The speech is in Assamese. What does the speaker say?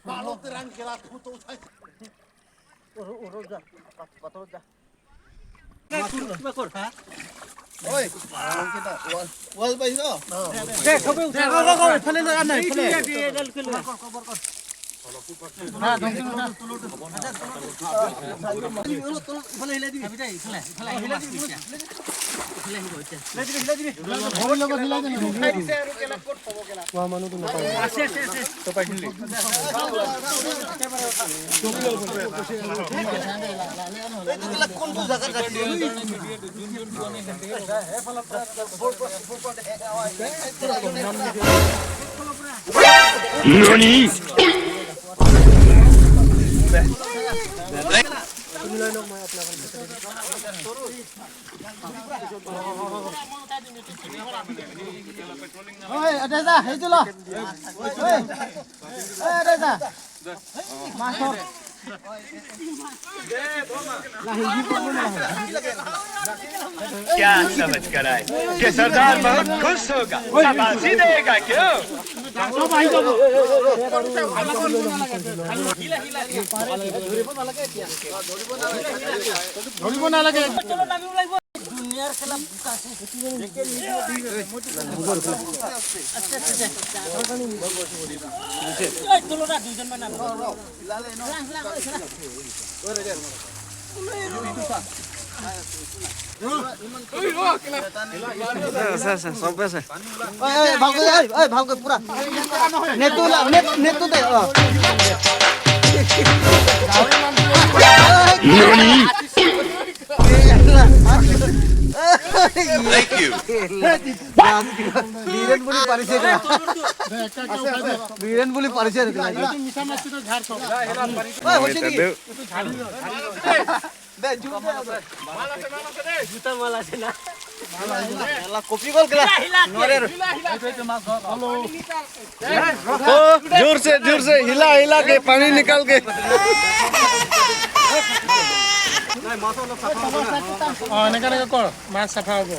Balok terang kelat foto utai. Urut जा pator जा Makor. Oi, balong kita. Wal bai no. dek khobe uthai ko phale na an nai phale ha dong phale hila dibi phale hila dibi ভগৱান লগত হিলাই দেন উঠাই দিছে আৰু কেলা কোট হ'ব কেলা কোৱা মানুহ তো নাপায় আছে তো পাইছিলি কেলা কোনটো জায়গা ৰাখি NANI Oi, ada dah, itu loh. Oi, ada dah. Masuk. क्या समझ कर आए कि सरदार बहुत खुश होगा शाबाशी देगा क्यों ধৰিব নালাগে দুনিয়াৰ খেলা বুকা আছে তোলটা দুইজন মান ভালকৈ পুৰা নেটটো দে NANI Thank you বীৰেন বুলি পাৰিছে বীৰেন বুলি পাৰিছে মিছা মাছটো ঝাৰ চব ঐ হৈছে নেকি দে জুতা মাল আছে না মাল কপি গল কেলা নরে जोर से हिला हिला के पानी निकाल के এনেকা কৰ মাছ চাফা হ'ব